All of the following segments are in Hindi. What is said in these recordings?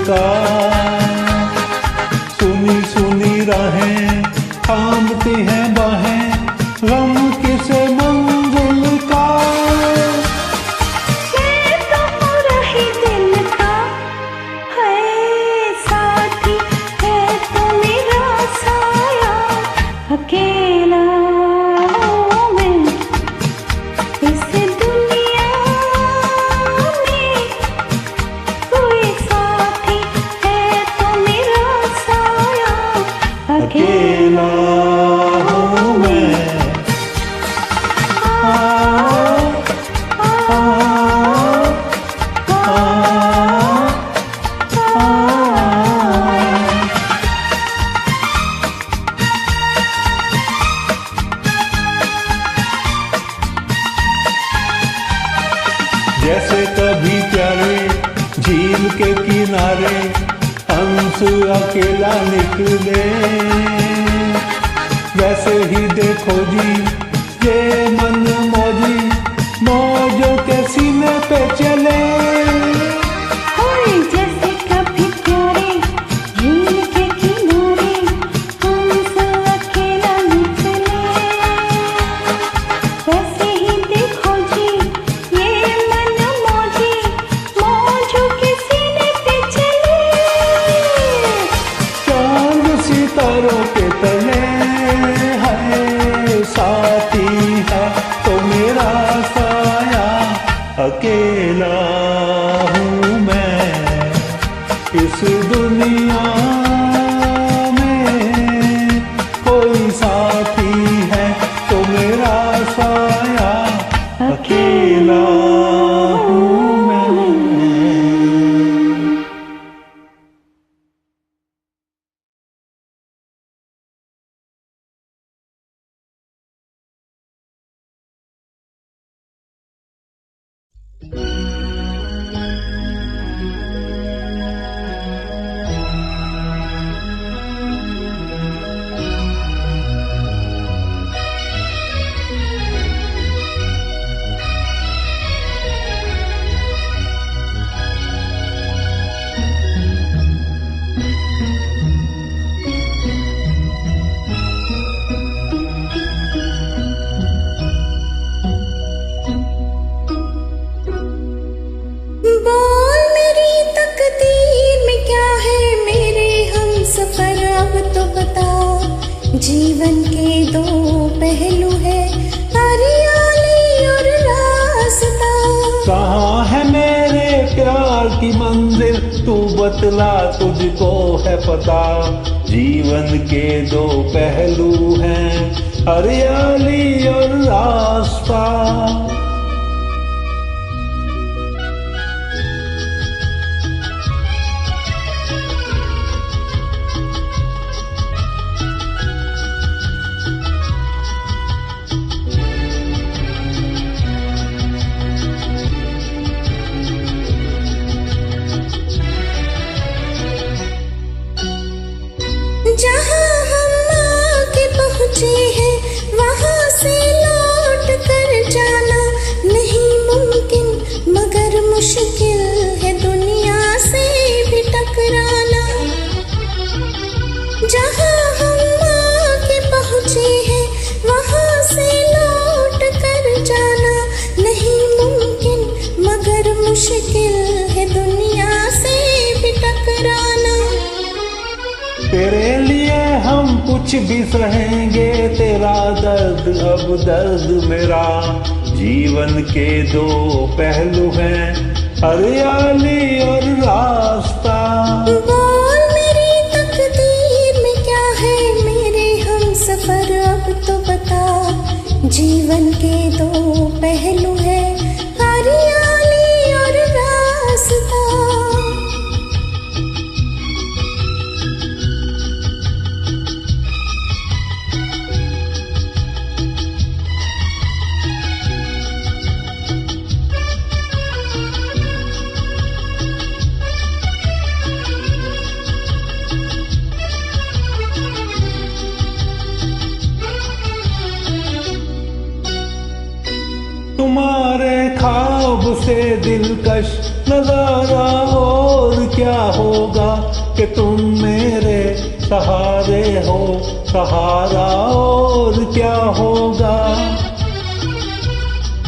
का। सुनी सुनी राहें थामती हैं बाहें, गम किसे मंजिल का। ये तो रही दिल का है साथी, है तो मेरा साया। अकेला हूँ मैं इस दुनिया में, कोई साथी है तो मेरा साया। अकेला हूँ मैं। जैसे कभी प्यारे झील के किनारे हंस अकेला निकले, वैसे ही देखो जी ये मन मौजी मौजों के सीने पे चले। जैसे कभी प्यारे झील के किनारे हंस अकेला निकले, वैसे ही देखो जी ये मन मौजी मौजों के सीने पे चले। चांद सितारों के तले है साथी है तो मेरा साया। अकेला हूँ मैं इस दुनिया में, कोई साथी है तो मेरा साया। अकेला हूँ मैं। बोल मेरी तकदीर में क्या है मेरे हमसफर, अब तो बता। जीवन के दो पहलू है, हरियाली और रास्ता। कहाँ है मेरे प्यार की मंजिल तू बतला, तुझको है पता। जीवन के दो पहलू हैं, हरियाली और रास्ता। जहाँ हम आके पहुँचे हैं वहाँ से लौट कर जाना नहीं मुमकिन, मगर मुश्किल है दुनिया से भी टकराना। जहाँ हम आके पहुँचे हैं वहाँ से लौट कर जाना नहीं मुमकिन, मगर मुश्किल है दुनिया से भी टकराना। तेरे लिए हम कुछ भी सहेंगे, तेरा दर्द अब दर्द मेरा। जीवन के दो पहलू हैं, हरियाली और रास्ता। बोल मेरी तकदीर में क्या है मेरे हमसफर, अब तो बता। जीवन के दो पहलू है, हरियाली और रास्ता। तुम्हारे ख्वाब से दिलकश नजारा और क्या होगा कि तुम मेरे सहारे हो, सहारा और क्या होगा।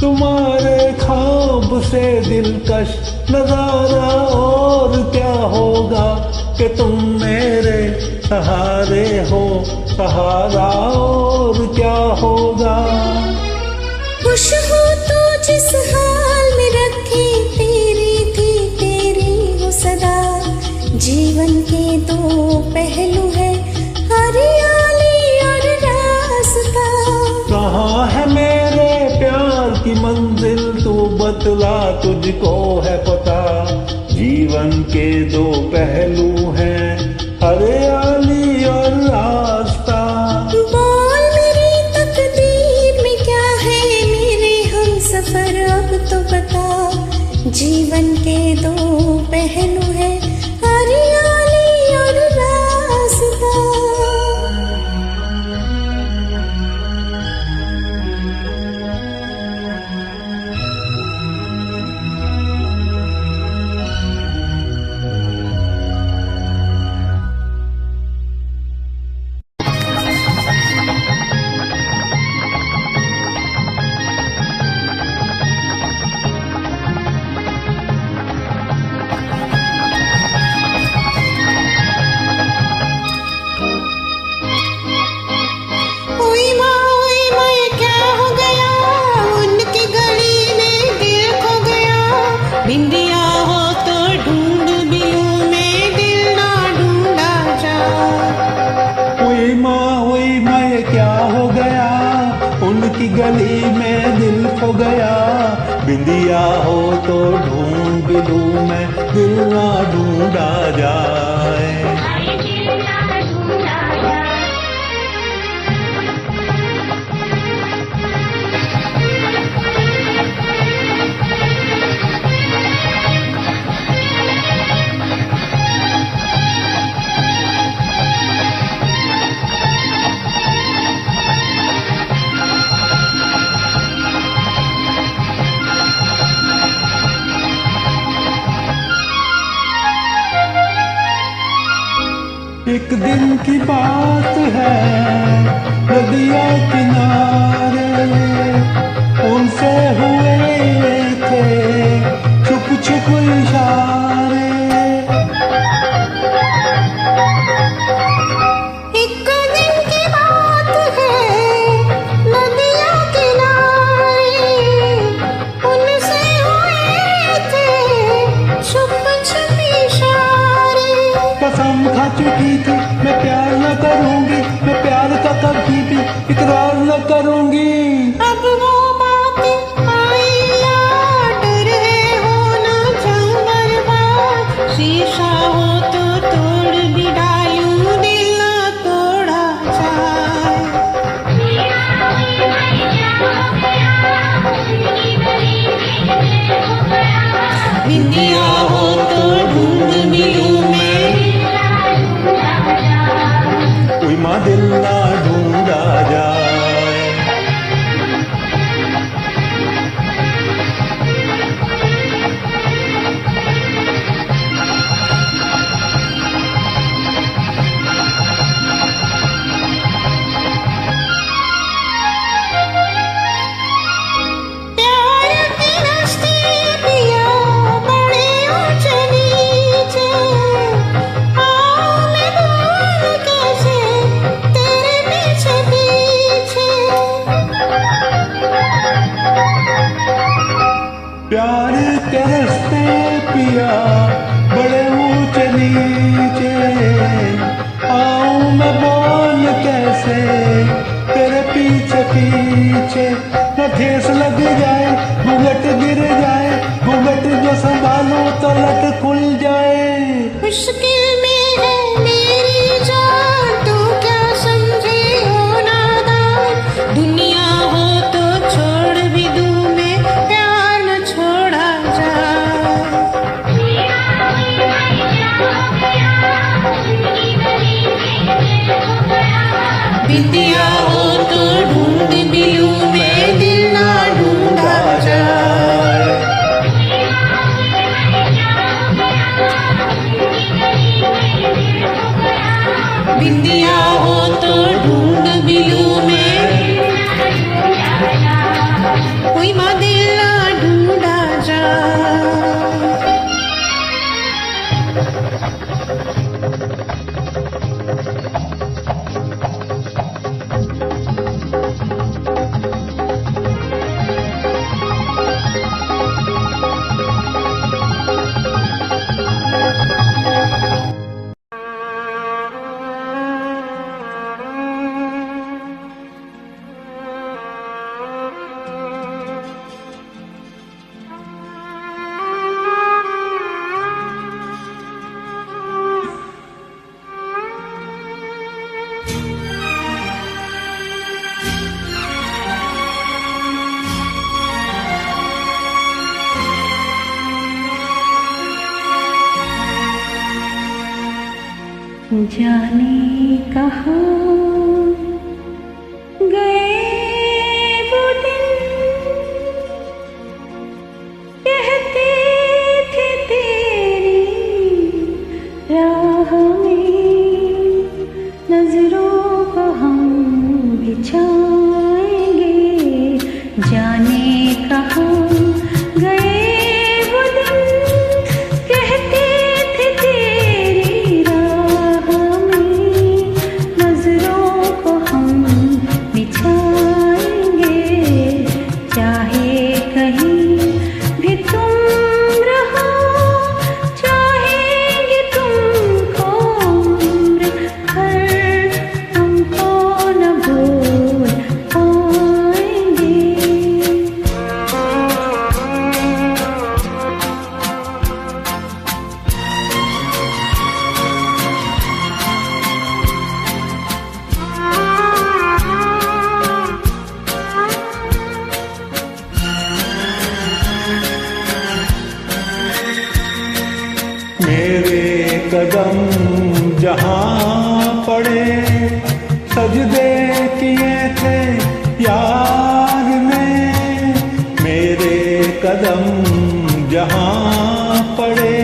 तुम्हारे ख्वाब से दिलकश नजारा और क्या होगा कि तुम मेरे सहारे हो, सहारा और क्या होगा। खुश हो तो जिस हाल में रखे, तेरी थी तेरी हो सदा। जीवन के दो पहलू है, हरियाली और रास्ता। कहाँ है मेरे प्यार की मंजिल, तू बतला तुझको है पता। जीवन के दो पहलू हैं, हरियाली और रास्ता। बोल मेरी तकदीर में क्या है, मेरे हम सफर अब तो बता। जीवन के दो पहलू है, हरियाली और रास्ता। बिंदिया हो तो ढूंढ भी लूं मैं, दिल ना ढूंढा जा। हुई माँ ये क्या हो गया, उनकी गली में दिल खो गया। बिंदिया हो तो ढूंढ भी लूं मैं, दिल ना ढूंढा जाए। एक दिन की बात है, नदिया किनारे उनसे हुए थे छुप छुप इशारे। एक दिन की बात है, नदिया किनारे उनसे हुए थे छुप छुप इशारे। कसम खा चुकी थी मैं प्यार न करूंगी, मैं प्यार का कभी भी इकरार न करूंगी। अब वो बातें आई याद रहे हो ना जाऊं बर्बाद। शीशा हो तो तोड़ भी डालूं, दिल ना तोड़ा जाए। बिंदिया हो तो ढूंढ भी लूं मैं, कोई माँ दिल ना ढूंढा जाए। प्यार के रास्ते पिया बड़े ऊंचे नीचे। आओ मैं बोल कैसे तेरे पीछे पीछे। प्यार के रास्ते पिया बड़े ऊंचे नीचे। आऊं मैं बोल कैसे तेरे पीछे पीछे। न ठेस लग जाए, घूंघट गिर जाए, घूंघट जो संभालो तो लट खुल जाए। मुश्किल में है मेरी जान, तू क्या समझे हो नादान। दुनिया हो तो छोड़ भी दूं मैं, प्यार न छोड़ा जाए। बिंदिया हो तो ढूंढ भी लूं मैं, दिल ना ढूंढा जाए। बिंदिया हो तो ढूंढ भी लूं मैं, कोई माँ दिल ना ढूंढा जा। जाने कहाँ गए वो दिन, कहते थे तेरी राह में नजरों को हम बिछाएंगे। जाने कहाँ कदम जहाँ पड़े सजदे किए थे यार ने, मेरे कदम जहाँ पड़े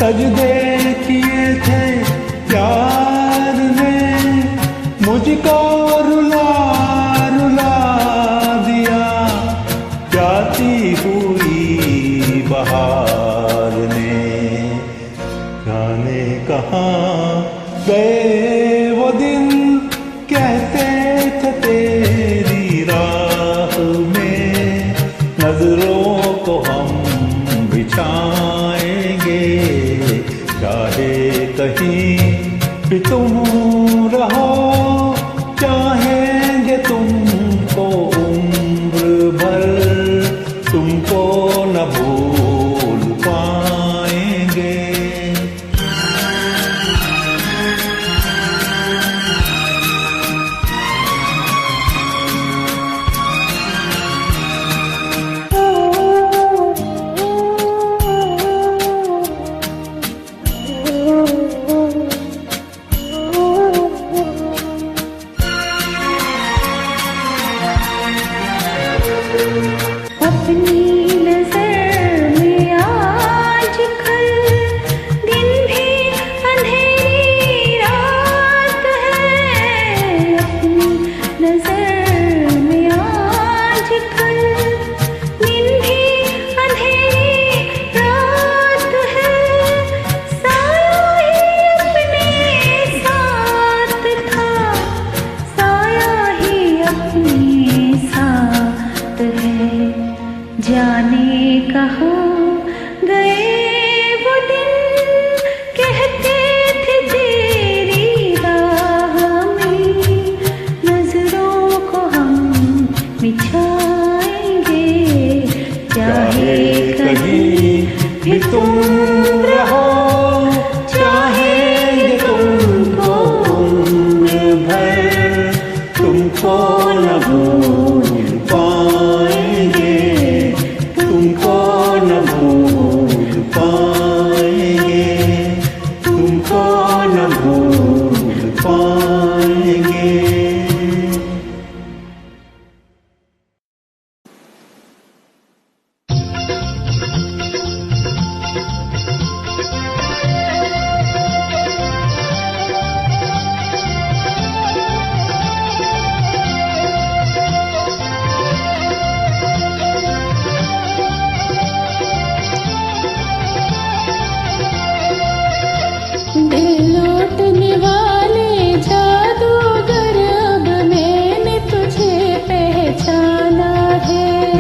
सजदे किए थे यार ने, मुझको रुला रुला दिया जाती हुई बहार ने। जाने कहाँ गए वो दिन, कहते थे तेरी राह में नजरों को हम बिछाएंगे। चाहे कहीं भी तुम रहो, चाहेंगे तुमको उम्र भर, तुमको न भूल पाएंगे। जाने कहाँ गए वो दिन, कहते थे तेरी राह में नजरों को हम बिछाएंगे। चाहे कहीं भी तुम रहो, चाहेंगे तुमको उम्र भर, तुमको न भूल पाएंगे, तुमको न भूल पाएंगे, तुमको न भूल पाएंगे।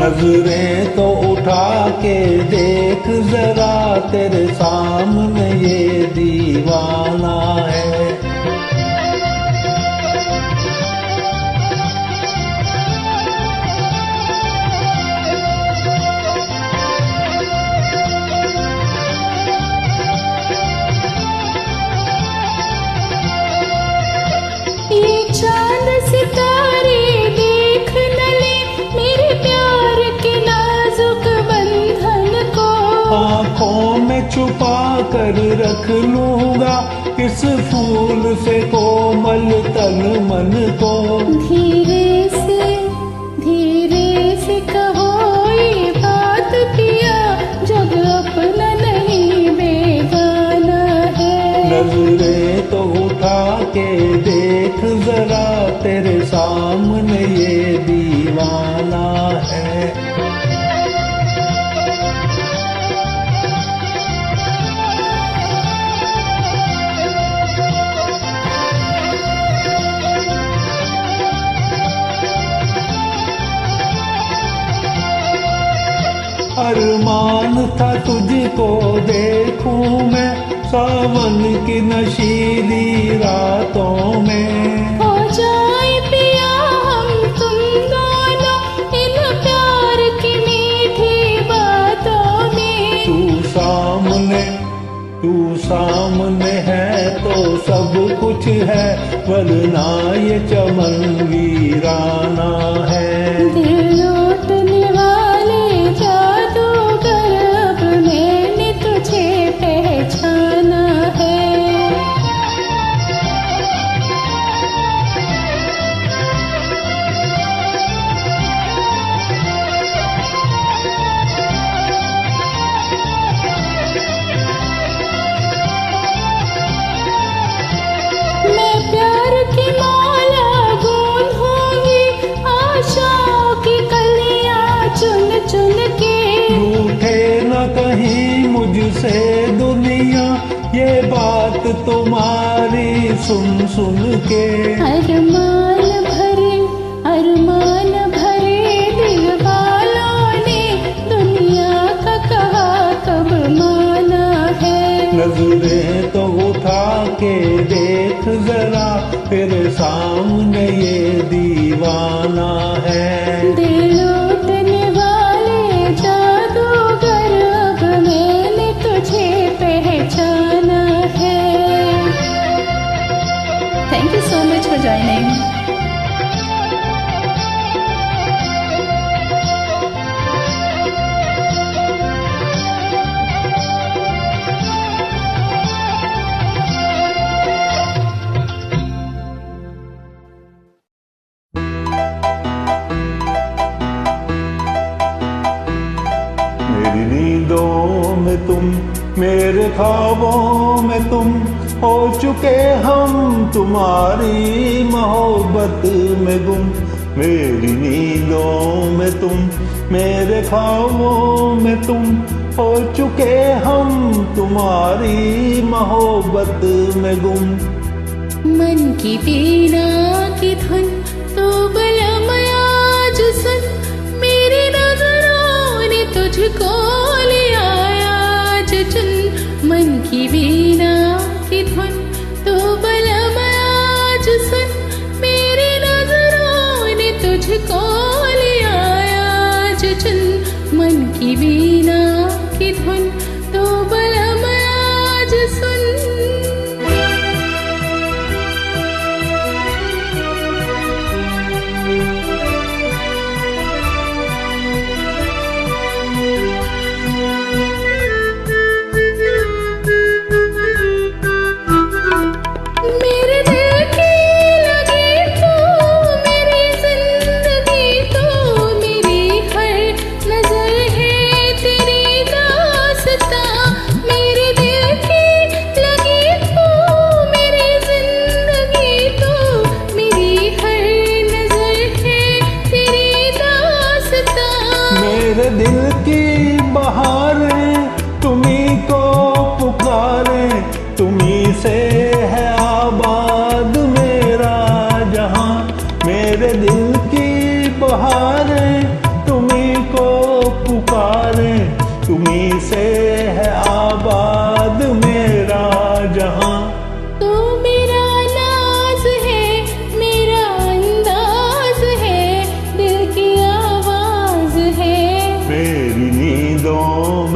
नजरें तो उठा के देख जरा, तेरे सामने ये दीवाना है। ये चांद सितारे देख न ले मेरे प्यार के नाजुक बंधन को, आँखों में छुपा कर रख लूंगा इस फूल से कोमल तन मन को। धीरे से कहो ये बात पिया, जग अपना नहीं बेगाना है। नजरें तो उठा के देख जरा, तेरे सामने ये दीवाना है। अरमान था तुझको देखूं मैं सावन की नशीली रातों में। हो जाए पिया हम तुम दोनों इन प्यार की मीठी बातों में। तू सामने है तो सब कुछ है, वरना ये चमन वीराना है। दिल लौटने वाले जादूगर, अब मैंने तुझे पहचाना है। मैं प्यार की माला गूंथूंगी, आशाओं की कलियां चुन चुन के। रूठे न कहीं मुझसे दुनिया, ये बात तुम्हारी सुन सुन के। अरमान भरे दिल वालों ने दुनिया का कहा कब माना है। नजरें तो उठा के देख जरा, तेरे सामने ये दीवाना है। दिल लौटने वाले जादूगर, अब मैंने तुझे पहचाना है। Thank you so much for joining. मेरी नींदों में तुम, मेरे ख्वाबों में तुम, हो चुके हम तुम्हारी मोहब्बत में गुम। मेरी नींदों में तुम, मेरे ख्वाबों में तुम, हो चुके हम तुम्हारी मोहब्बत में गुम। मन की वीणा की धुन तो बलम आज सुन, मेरी नजरों ने तुझको लिया आज चुन। मन की वीणा की धुन तो बलम आज सुन, मेरी नजरों ने तुझको लिया आज चुन। मन की वीणा की धुन तो बलम आज सुन। मेरे दिल की लगी तो मेरी जिंदगी तो, मेरी हर नजर है तेरी दास्तां।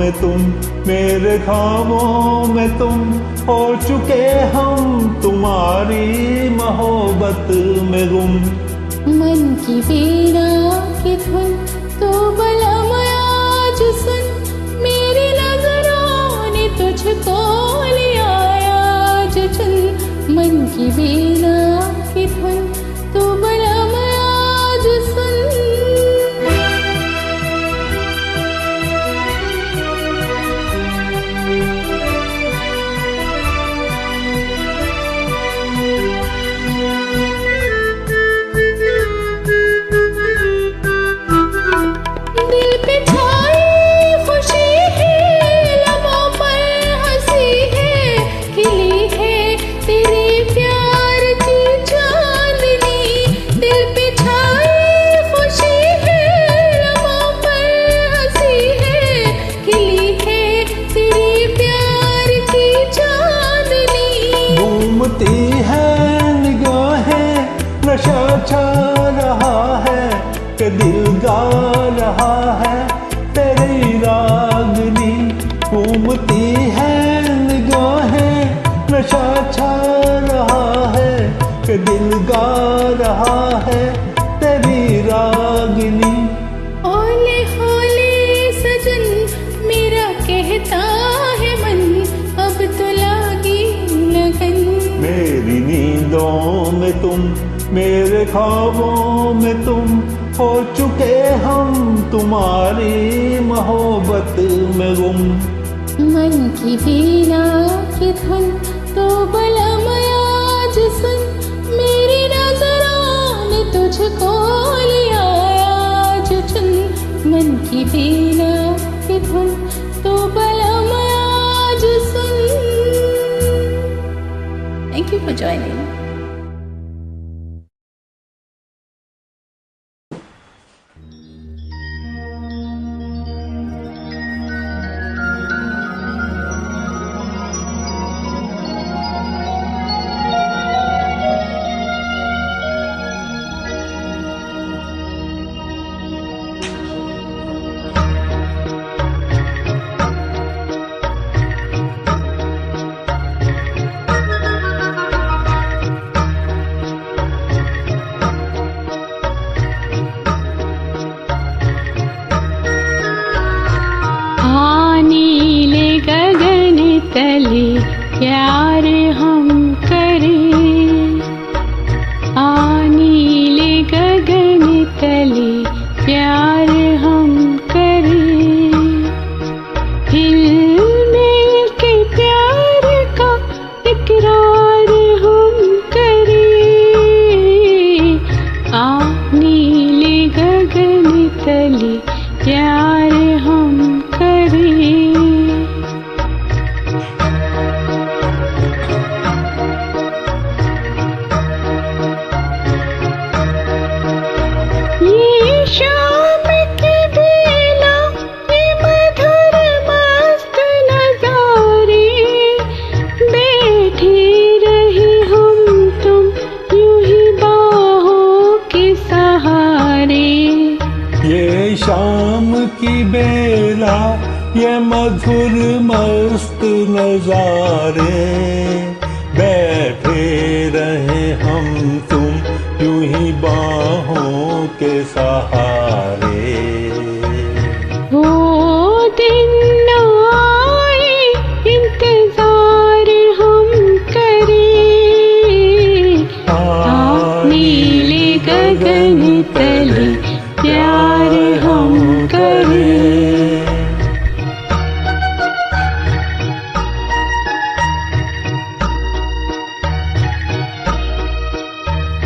में तुम, मेरे ख्वाबों में तुम, हो चुके हम तुम्हारी मोहब्बत में गुम। मन की वीणा की धुन तो बलम आज सुन, मेरी नजरों ने तुझको लिया आज चुन। मन की वीणा की धुन तो बलम आज सुन। दिल पे छाई खुशी है, लबों पर हंसी है, खिली है तेरे प्यार की चांदनी। दिल पे छाई खुशी है, लबों पर हंसी है, खिली है तेरे प्यार की चांदनी। घूमती है निगाहें, नशा छा रहा है कि दिल गा रहा है तेरी रागनी। घूमती है निगाहें, नशा छा रहा है कि दिल गा रहा है तेरी रागनी। ओले होले सजन मेरा कहता है मन, अब तो लागी लगन। मेरी नींदों में तुम, मेरे ख्वाबों में तुम, हो चुके हम तुम्हारी मोहब्बत में गुम। मन की वीणा की धुन तो बलम आज सुन, मेरी नजरों ने तुझको लिया आज चुन। मन की वीणा की धुन तो बलम आज सुन। Thank you for joining. नीले गगन तले प्यार हम करें, नीले गगन तले प्यार हम करें। हिल मिल के प्यार का इकरार हम करें, नीले गगन तले प्यार हम करें। ये शाम की बेला, ये मधुर मस्त नजारे, बैठे रहे हम तुम यूं ही बाहों के सहारे। ये शाम की बेला, ये मधुर मस्त नजारे, बैठे रहे हम तुम यूं ही बाहों के सहारे। वो दिन न आए इंतजार हम करें, नीले गगन तले प्यार हम करें।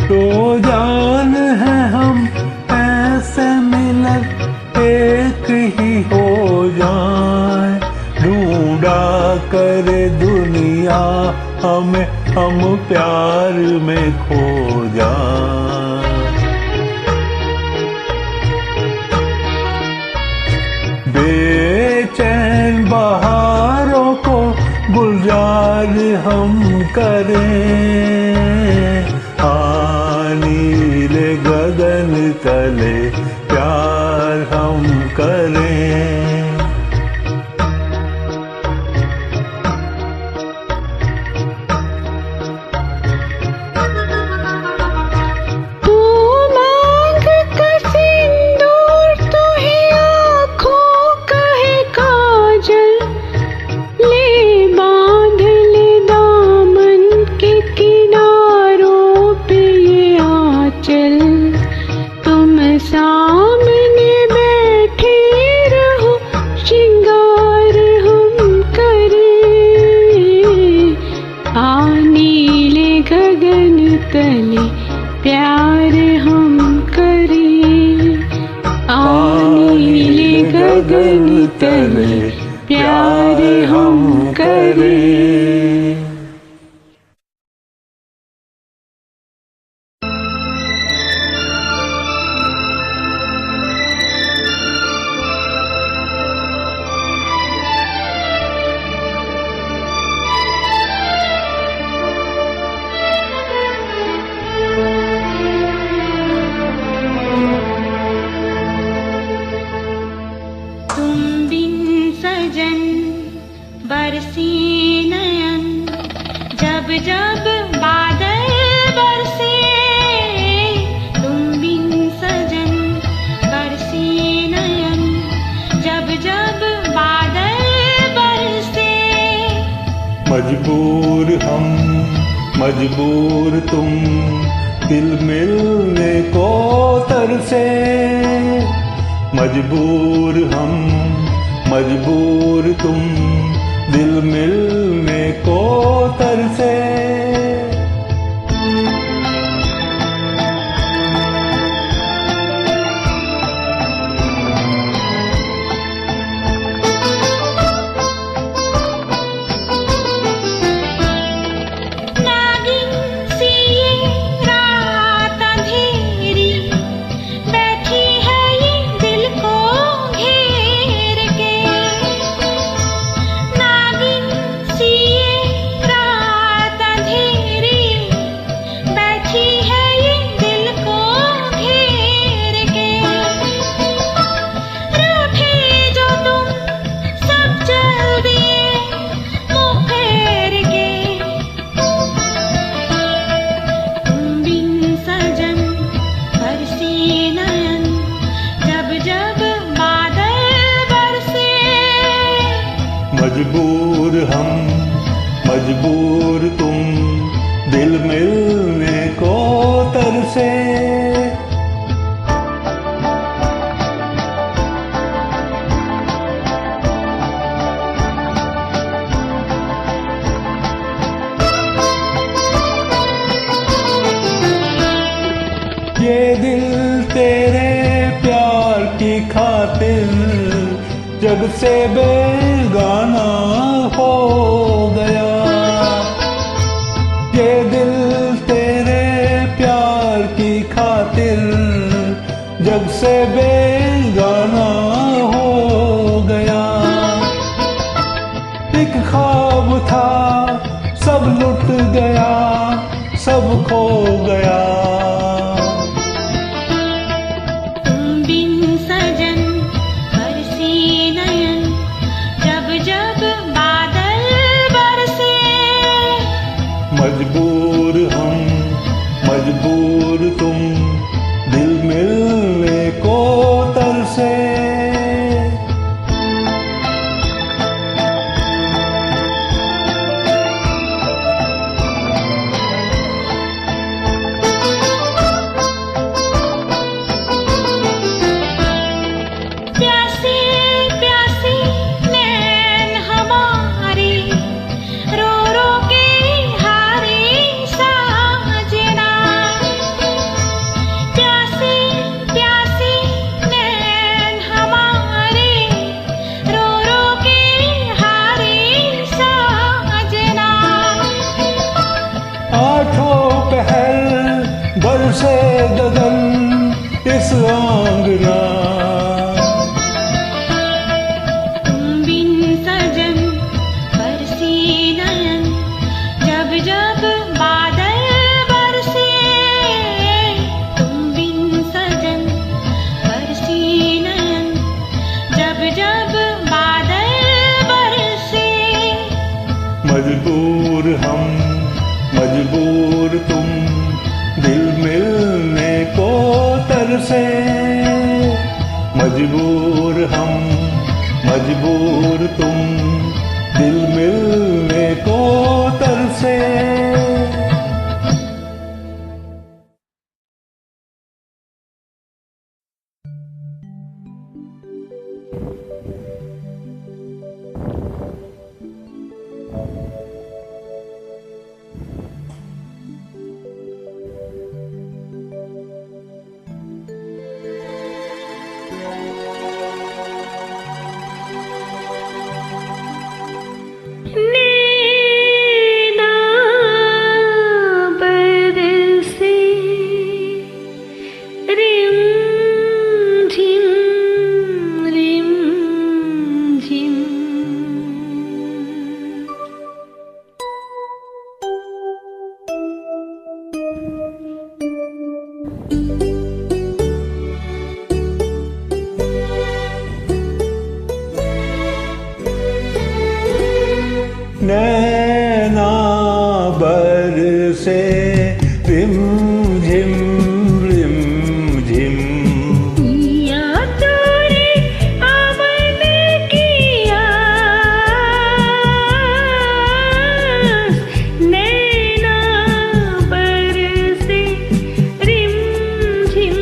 तो जान है हम ऐसे मिलन एक ही हो जाए, ढूंढा करे दुनिया हमें, हम प्यार में खो जाए। बेचैन बहारों को गुलजार हम करें, नीले गगन तले प्यार हम करें। नीले गगन तले प्यार हम करें, नीले गगन तले प्यार हम करें। बरसी नयन जब जब बादल बरसे, तुम बिन सजन बरसी नयन जब जब बादल बरसे। मजबूर हम मजबूर तुम, दिल मिलने को तरसे। मजबूर हम मजबूर तुम, दिल मिलने को तरसे। मजबूर हम मजबूर तुम, दिल मिलने को तरसे। ये दिल तेरे प्यार की खातिर जग से बेगाना हो गया। ये दिल तेरे प्यार की खातिर जग से बेगाना हो गया। एक ख्वाब था सब लुट गया, सब खो गया। मजबूर हम मजबूर तुम, दिल मिलने को तरसे। बरसे गगन इस आंगना, तुम बिन सजन बरसी नयन जब जब बादल बरसे। तुम बिन सजन बरसी नयन जब जब बादल बरसे। मजबूर हम मजबूर तुम, दिल मिलने को तरसे। मजबूर हम मजबूर तुम, दिल मिलने को तरसे। बरसे रिम झिम रिम झिम। या तूने अमन किया नैना बरसे रिम झिम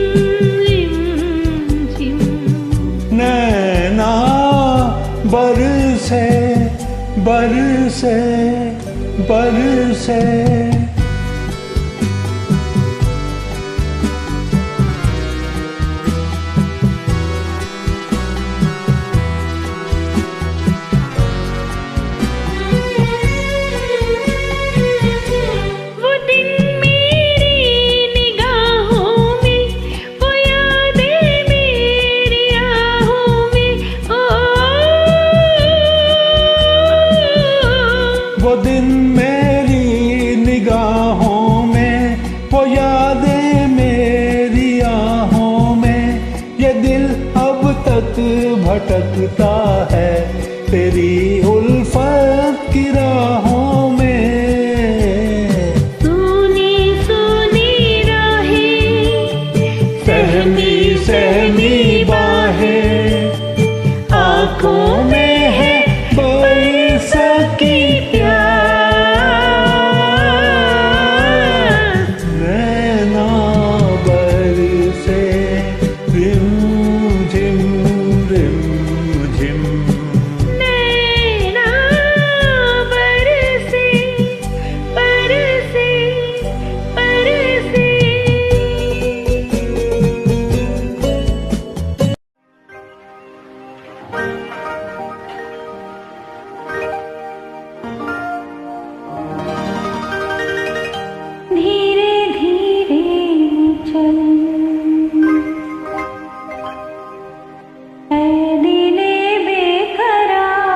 नैना बरसे बरसे बरसे। वो दिन मेरी निगाहों में, वो यादें मेरी आहों में। ओ वो दिन मेरी निगाहों में, वो यादें मेरी आहों में। ये दिल अब तक भटकता है तेरी उल्फत की राहों में। सोनी सोनी राहें, सहमी सहमी बाहें, आँखों में है बरसकी प्यास। नैना बरसे रिम झिम रिम झिम। नैना बरसे बरसे बरसे। धीरे धीरे चल ऐ दिले बेकरार।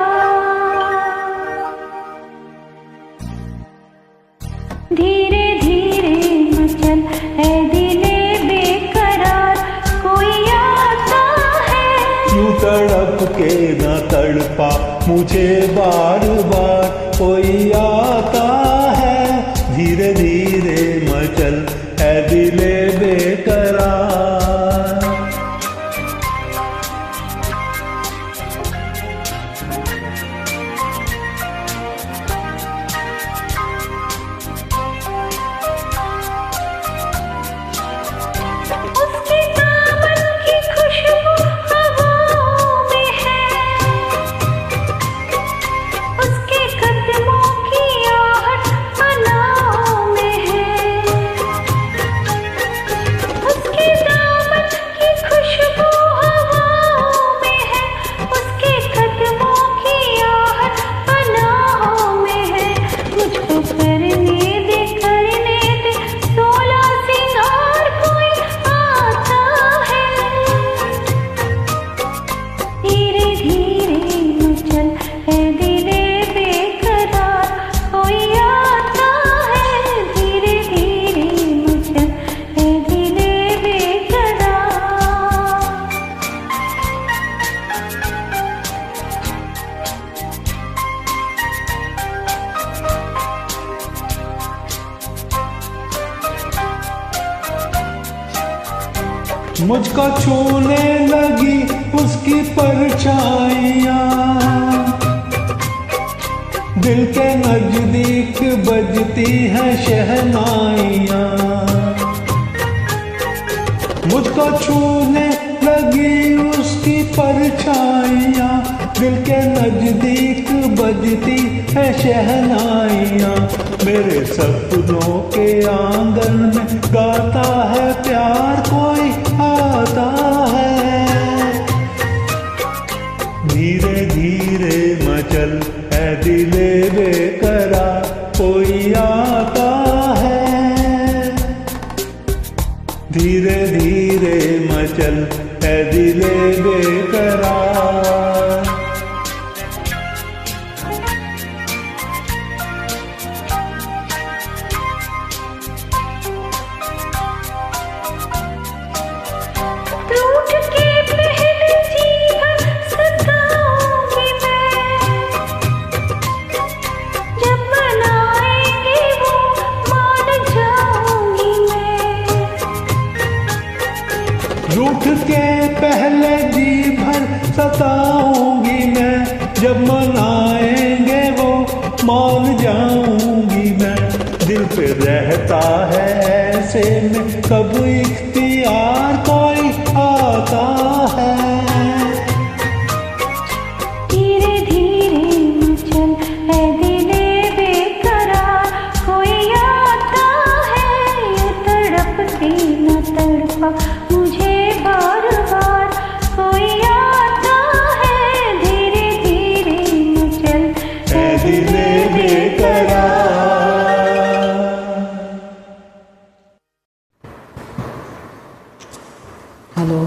धीरे धीरे मचल ऐ दिले बेकरार। कोई आता है यूं तड़प के न तड़पा मुझे बार बार। कोई आता है धीरे धीरे मचल है दिले बेकरार। उसके दामन की खुशबू हवाओं में है, उसके कदमों की आहट अनाओं में है। उसके दामन की खुशबू हवाओं में है, उसके कदमों की आहट अनाओं में है। मुझको करने दे 16 सिंगार। कोई आता है धीरे धीरे मचल है दिले बेकरार। कोई आता है धीरे धीरे मचल है दिले बेकरार। मुझको छूने लगी उसकी परछाइयाँ, दिल के नजदीक बजती हैं शहनाइयाँ। मुझको छूने लगी उसकी परछाइयाँ, दिल के नजदीक बजती है शहनाइयाँ। मेरे सपनों के आंगन में गाता है प्यार। कोई आता है धीरे धीरे मचल है दिले बेकरार। कोई आता है धीरे धीरे मचल है दिले बेकरार। रूठ के पहले जीवन सताऊंगी मैं, जब मनाएंगे वो पहले जी भर सताऊंगी मैं, जब मनाएंगे वो मान जाऊंगी मैं। दिल पे रहता है ऐसे में कब इख्तियार कोई आता है। धीरे धीरे चल ऐ दिले बेकरार, कोई आता है ये तड़प के न तड़पा मुझे बार बार, कोई आता है धीरे धीरे चल ऐ दिले बेकरार। हेलो,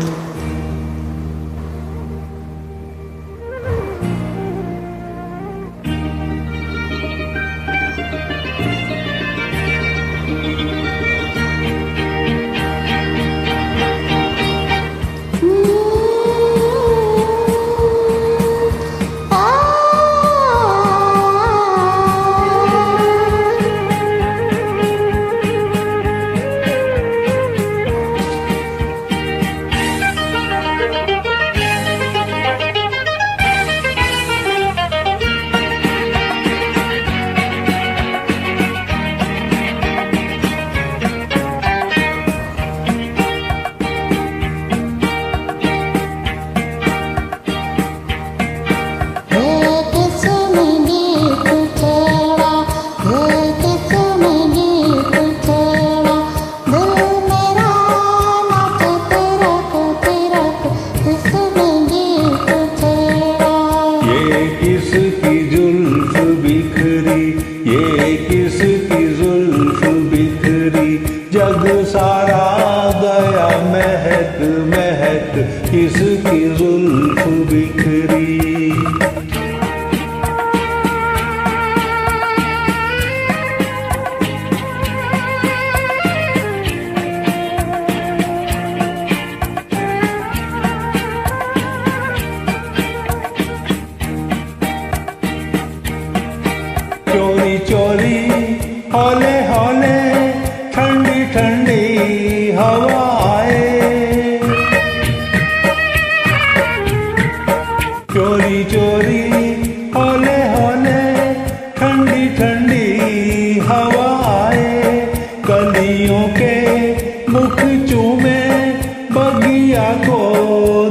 किसकी जुल्फ बिखरी, ये किसकी जुल्फ बिखरी, जग सारा गया महक महक, किसकी जुल्फ बिखरी। चोरी चोरी हौले हौले ठंडी ठंडी हवाएं, चोरी चोरी हौले हौले ठंडी ठंडी हवाएं, कलियों के मुख चूमे बगिया को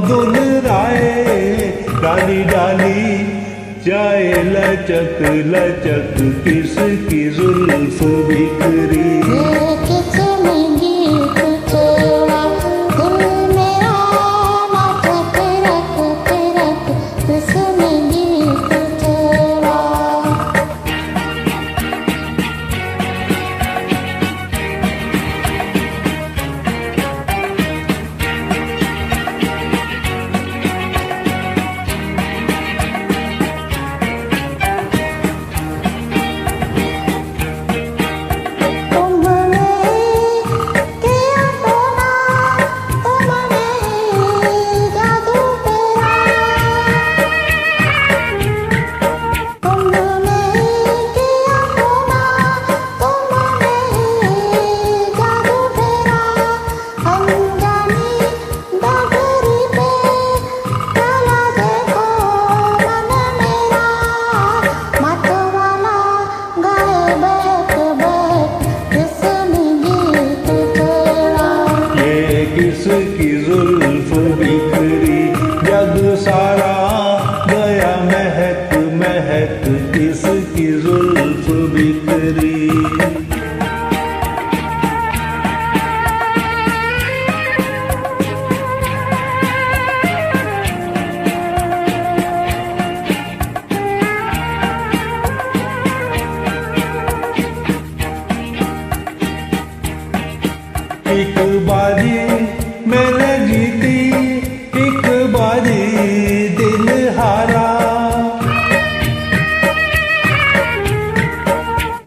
दुलराए, डाली डाली जाए लचक लचक, किसकी जुल्फ बिखरी। किसकी जुल्फ बिखरी, जग सारा गया महक महक, किसकी जुल्फ बिखरी। एक बाजी मैंने जीती, एक बाजी दिल हारा,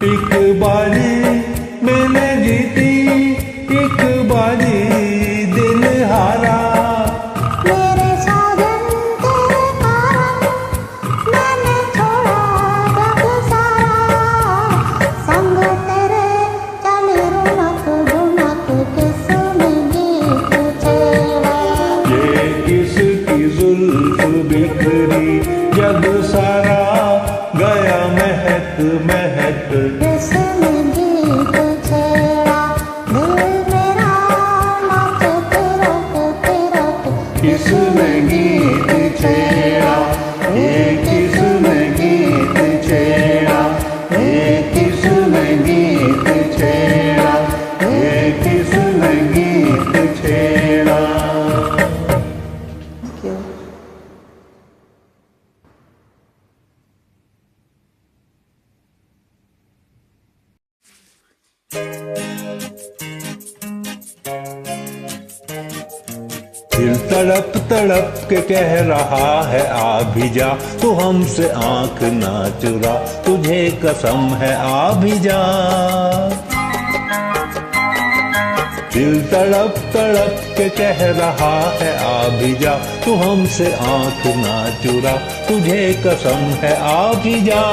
एक बाजी मैंने जीती, एक बाजी दिल हारा। मेरे साजन तेरे कारण मैंने छोड़ा जग सारा, संग तेरे चली रुनक ढुनक, किसने गीत छेड़ा। दिल तड़प तड़प के कह रहा है आ भी जा, तू हमसे आंख ना चुरा, तुझे कसम है आ भी जा। दिल तड़प तड़प के कह रहा है आ भी जा, तू हमसे आंख ना चुरा, तुझे कसम है आ भी जा।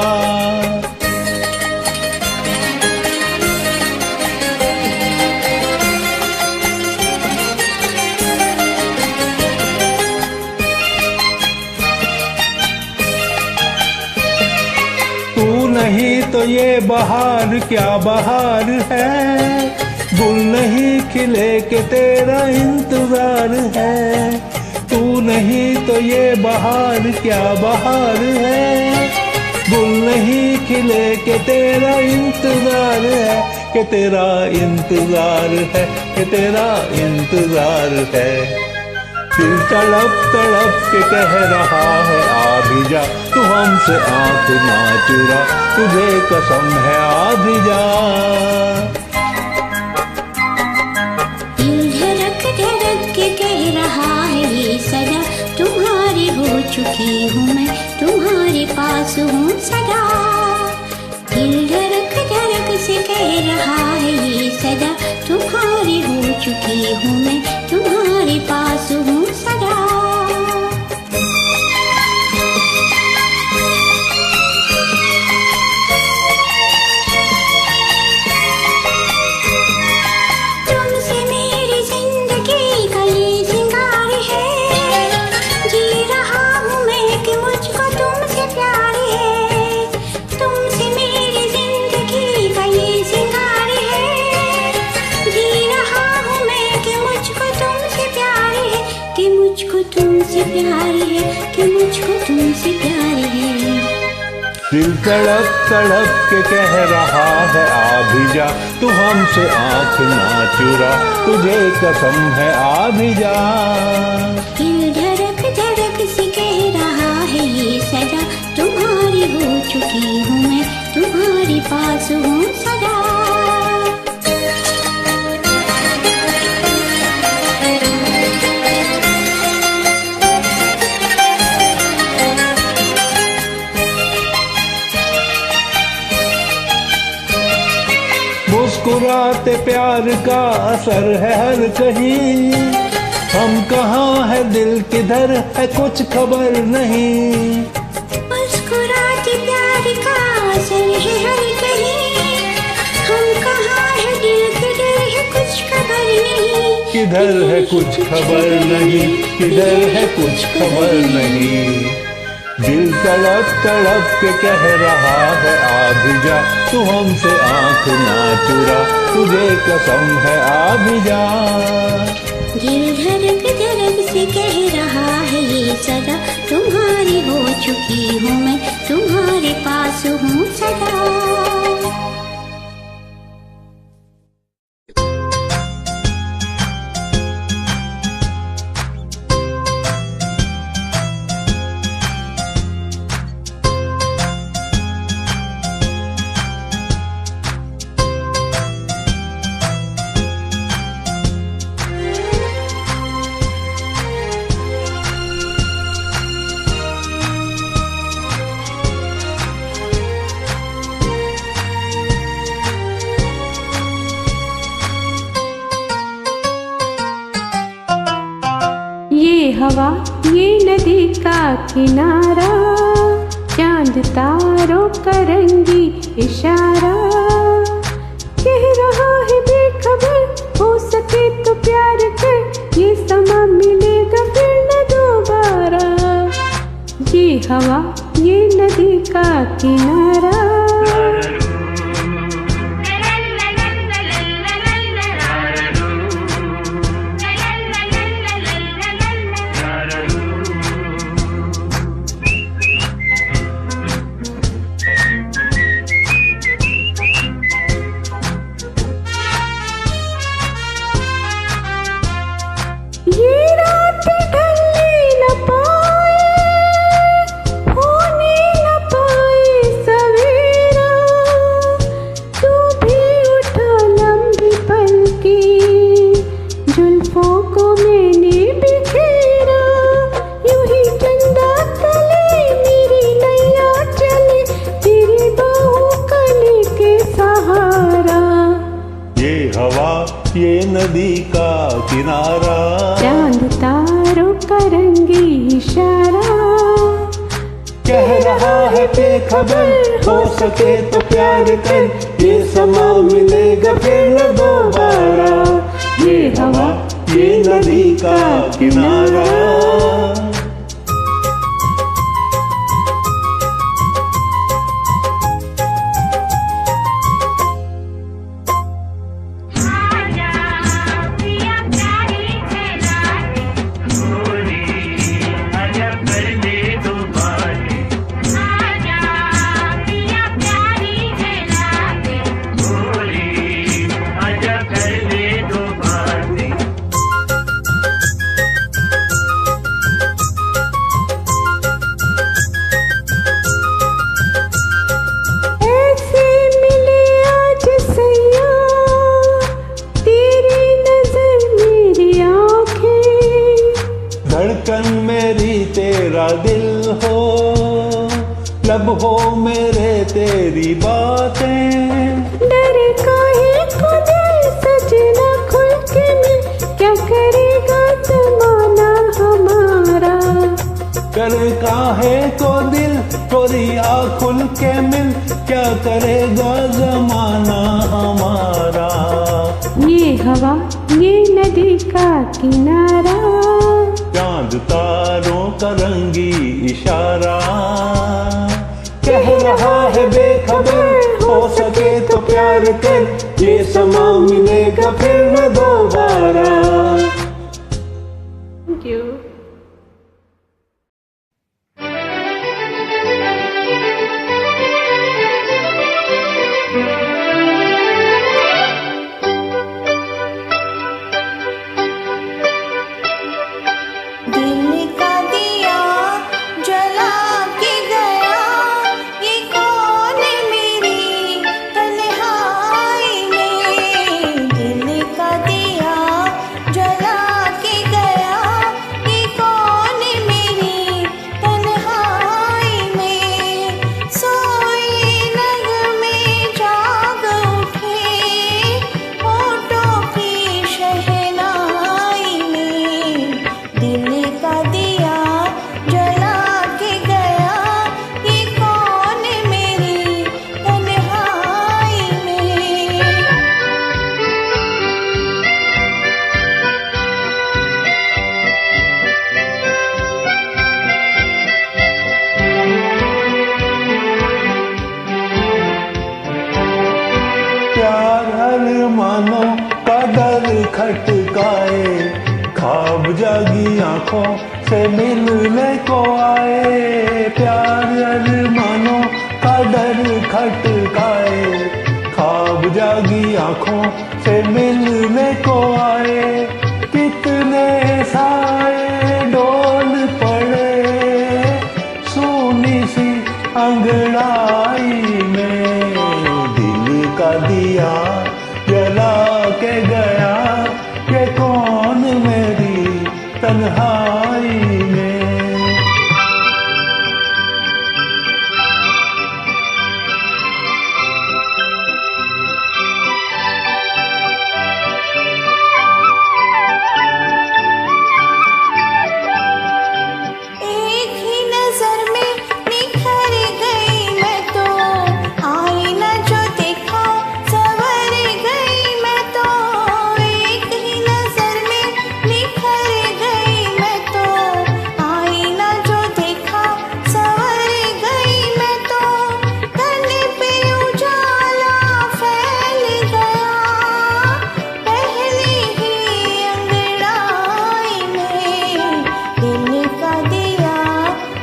तू नहीं तो ये बहार क्या बहार है, गुल नहीं खिले के तेरा इंतजार है। तू नहीं तो ये बहार क्या बहार है, गुल नहीं खिले के तेरा इंतजार है, कि तेरा इंतजार है, कि तेरा इंतजार है। दिल तड़प तड़प के कह रहा है आ भी जा, तू हमसे आंख ना चुरा, तुझे कसम है आ भी जा। दिल धड़क धड़क के कह रहा है ये सदा, तुम्हारी हो चुकी हूँ मैं, तुम्हारे पास हूँ सदा। दिल धड़क धड़क से कह रहा है ये सदा, तुम्हारी हो चुकी हूँ मैं, तुम्हारे पास हूँ सदा। तुमसे मेरी जिंदगी का ये सिंगार है, जी रहा हूँ मैं कि मुझको तुमसे प्यार है। तुमसे मेरी जिंदगी का ये सिंगार है, जी रहा हूँ मैं कि मुझको तुमसे प्यार है, कि मुझको तुमसे प्यार है, कि मुझको तुमसे प्यार है। दिल तड़प तड़प के कह रहा है आ भी जा, तू हमसे आंख ना चुरा, तुझे कसम है आ भी जा। दिल धड़क धड़क से कह रहा है ये सदा, तुम्हारी हो चुकी हूँ मैं, तुम्हारे पास हूँ सदा। मुस्कुराते प्यार का असर है हर कहीं, हम कहाँ है दिल किधर है कुछ खबर नहीं। मुस्कुराते प्यार का असर है हर कहीं, हम कहाँ है दिल किधर है कुछ खबर नहीं। किधर है कुछ खबर नहीं, किधर है कुछ खबर नहीं। दिल तड़प तड़प के कह रहा है आ भी जा, तू हमसे आंख ना चुरा, तुझे कसम है आ भी जा। दिल धड़क धड़क से कह रहा है ये सदा, तुम्हारी हो चुकी हूँ मैं, तुम्हारे पास हूँ सदा। हवा ये नदी का किनारा, चांद तारों का रंगी इशारा, कह रहा है बेखबर हो सके तो प्यार कर, ये समा मिलेगा फिर न दोबारा। ये हवा ये नदी का किनारा। सवेरे हवा ये नदी का किनारा, चांद तारों का रंगी इशारा, कह रहा है बेखबर हो सके तो प्यार कर, ये समा मिलेगा फिर न दोबारा, ये हवा ये नदी का किनारा। धड़कन मेरी तेरा दिल हो, लब हो मेरे तेरी बातें, डरे काहे को दिल सजना खुल के मिल, क्या करेगा जमाना हमारा, करे काहे को दिल थोड़ी आ खुल के मिल, क्या करेगा जमाना हमारा, ये हवा ये नदी का किनारा, चांद तारों का रंगी इशारा, कह रहा है बेखबर हो सके तो प्यार कर, ये समा मिलेगा फिर न दोबारा। Thank you. दिल का दिया जला के गया, ये कौन मेरी तन्हाई में, दिल का दिया जला के गया, ये कौन मेरी तन्हाई में, सोए नगमे जाग उठे होठों की शहनाई में, दिल का दिया जला के गया, ये कौन मेरी तन्हाई में। प्यार हर मानो कदर खटकाए, ख्वाब जागी आंखों से मिलने को आए, प्यार हर मानो कदर खटकाए, ख्वाब जागी आंखों से मिलने को आए, कितने साए डोल पड़े सूनी सी अंगड़ाई में, दिल का दिया जला के गया, ये कौन मेरी तन्हाई में। एक ही नजर में निखर गई मैं तो, आईना जो देखा संवर गई मैं तो, एक ही नजर में निखर गई मैं तो, आईना जो देखा संवर गई मैं तो, तन पे उजाला फैल गया, पहली ही अंगड़ाई में, दिल का दिया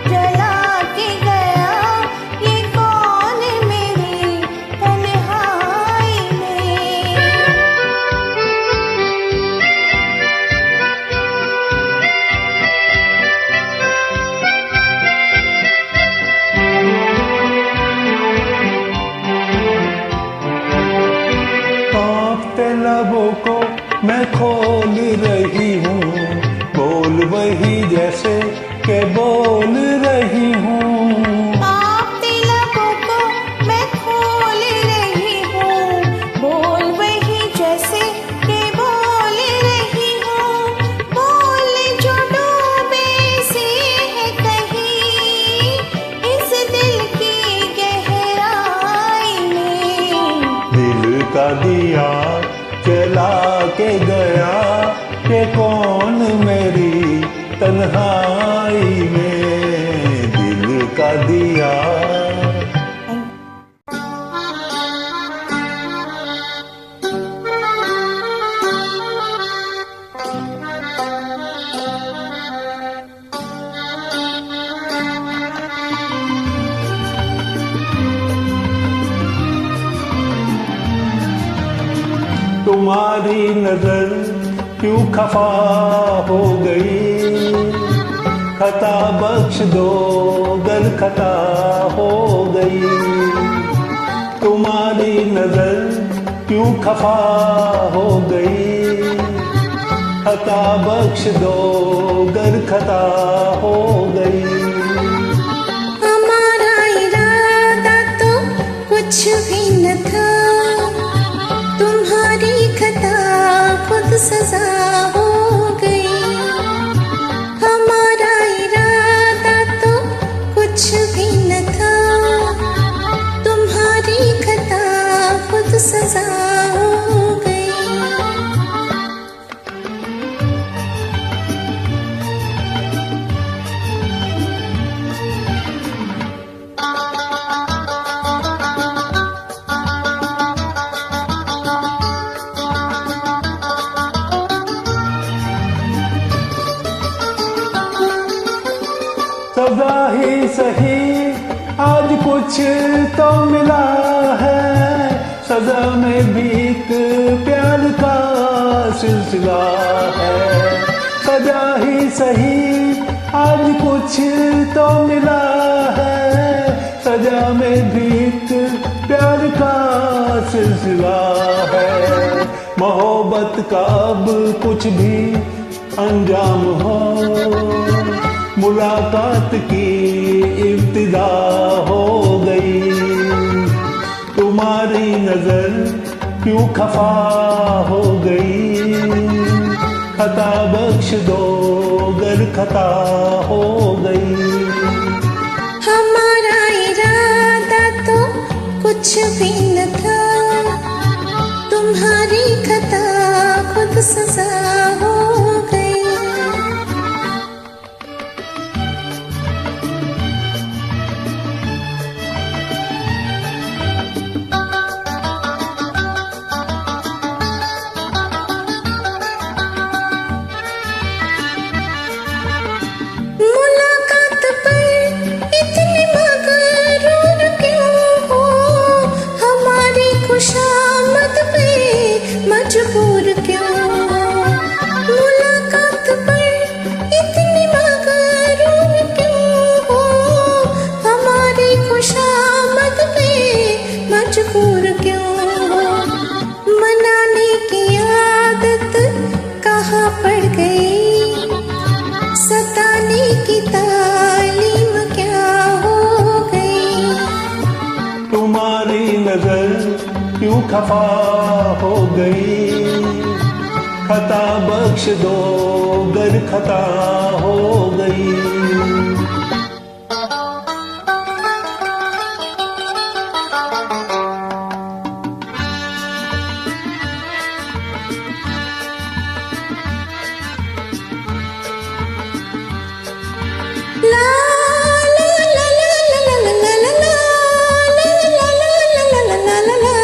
जला के गया, ये कौन मेरी तन्हाई में। कांपते लबों को मैं खोल रही हूँ, बोल वही जैसे के बोल रही हूँ, आपके लबों को मैं खोल रही हूँ, बोल वही जैसे बहला के गया, ये कौन मेरी तन्हाई में दिल का दिया। तुम्हारी नजर क्यों खफा हो गई, खता बख्श दो गर खता हो गई। तुम्हारी नजर क्यों खफा हो गई, खता बख्श दो गर खता हो गई। हमारा इरादा तो कुछ भी न था, तुम्हारी खता खुद सजा हो गई। हमारा इरादा तो कुछ भी न था, तुम्हारी खता खुद सजा हो गई। सजा ही सही आज कुछ तो मिला है, सजा में भी एक प्यार का सिलसिला है। सजा ही सही आज कुछ तो मिला है, सजा में भी एक प्यार का सिलसिला है। मोहब्बत का अब कुछ भी अंजाम हो, मुलाकात की इब्तिदा हो गई। तुम्हारी नजर क्यों खफा हो गई, खता बख्श दो गर खता हो गई। हमारा इरादा तो कुछ भी न था, तुम्हारी खता खुद सजा हो गई। मुलाकात पर इतने मगरूर क्यों हो, हमारी खुशामद पे मजबूर क्यों हो। मुलाकात पर इतने मगरूर क्यों हो, हमारी खुशामद पे मजबूर क्यों हो। मनाने की आदत कहाँ पड़ गई, सताने की तालीम क्या हो गई। तुम्हारी नजर क्यों खफा हो गई, खता बख्श दो गर खता हो गई। ला ला ला ला ला ला ला ला ला ला ला ला।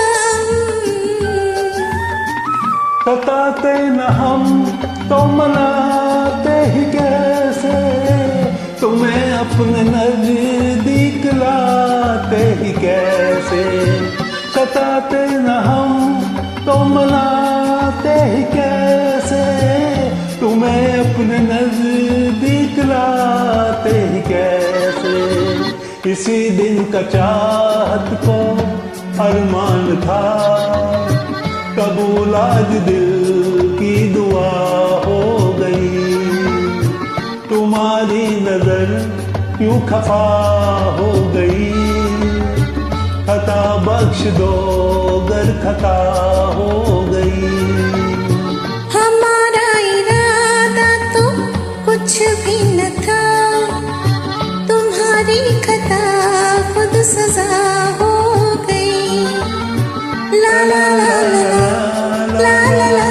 सताते न हम तो मनाते ही कैसे, तुम्हें अपने नजदीक लाते ही कैसे। सताते न हम तो मनाते ही कैसे, तुम्हें अपने नजदीक लाते ही कैसे। इसी दिन का चाहत को अरमान था, कबूल आज दिल की दुआ हो गई। तुम्हारी नजर क्यों खफा हो गई, खता बख्श दो गर खता हो गई। हमारा इरादा तो कुछ भी न था, तुम्हारी खता खुद सजा हो गई। ला ला ला ला ला ला ला ला।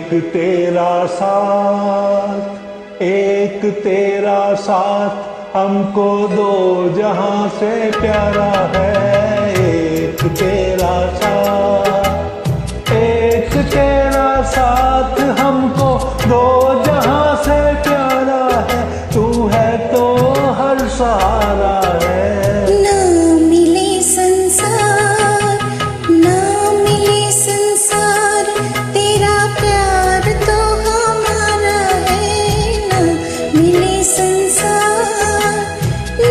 एक तेरा साथ हमको दो जहां से प्यारा है। एक तेरा साथ हमको दो जहां से प्यारा है। तू है तो हर सहारा है। ना मिले संसार, ना मिले संसार, तेरा प्यार तो हमारा है। ना मिले संसार,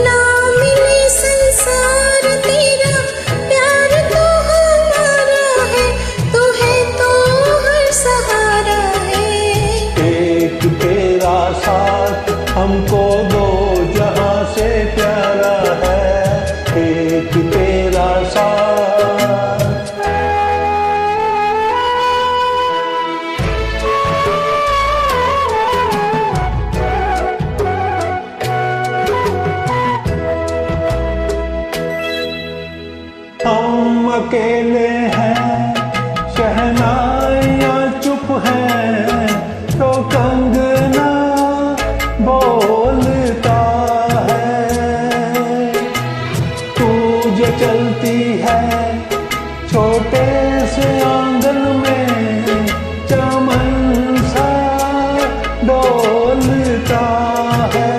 ना मिले संसार, तेरा प्यार तो हमारा है। तू है तो हर सहारा है। एक तेरा साथ हमको दो जहां से प्यारा है। एक तेरा साथ। हम अकेले हैं, शहनाइयाँ चुप हैं, तो कंगना बोलता है। तू जो चलती है छोटे से आंगन में, चमन सा डोलता है।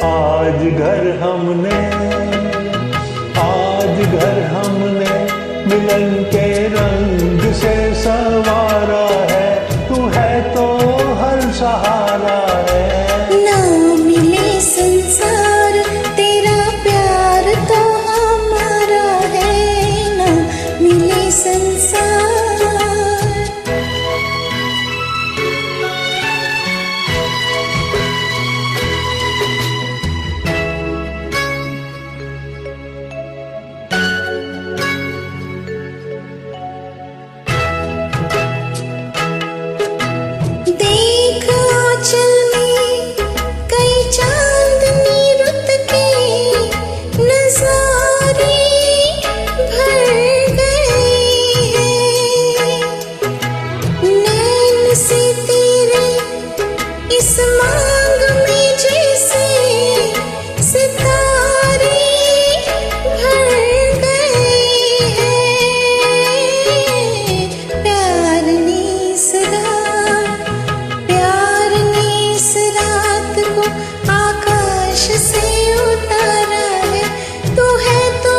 आज घर हमने मिलन के रंग से संवारा है। तू है तो हर सहारा है। ना मिले संसार, तेरा प्यार तो हमारा है। ना मिले संसार। देख आंचल में कई चांदनी रुत के नजारे भर गए हैं। नैन से तेरे इस मांग में जैसे सितारे भर गए हैं। प्यार ने इस रात को आकाश से उतारा है। तू है तो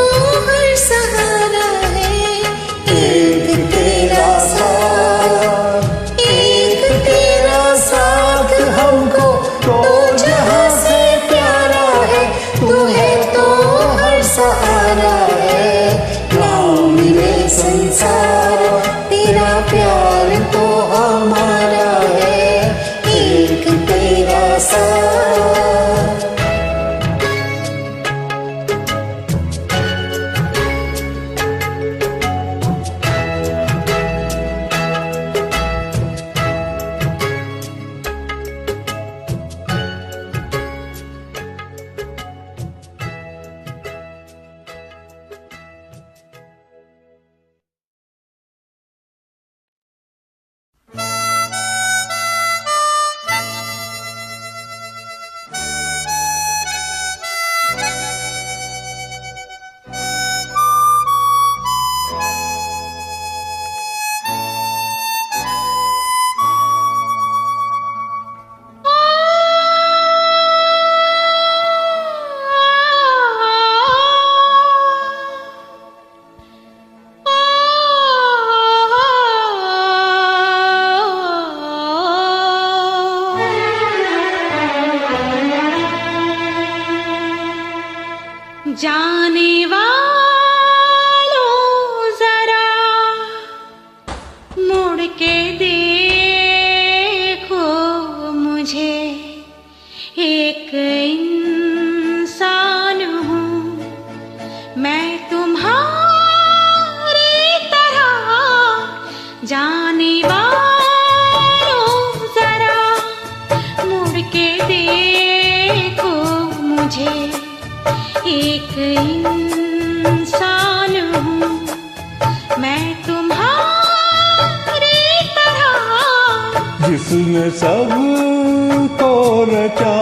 हर सहारा है। एक तेरा साथ हमको दो जहां से प्यारा है। तू है तो हर सहारा है। ना मिले संसार, तेरा प्यार तो हमारा है। एक तेरा साथ। जाने वालों जरा मुड़ के देखो मुझे। एक इंसान हूँ मैं तुम्हारी तरह। जाने वालों जरा मुड़ के देखो मुझे। एक इंसान हूँ मैं तुम्हारी जिसने सब को रचा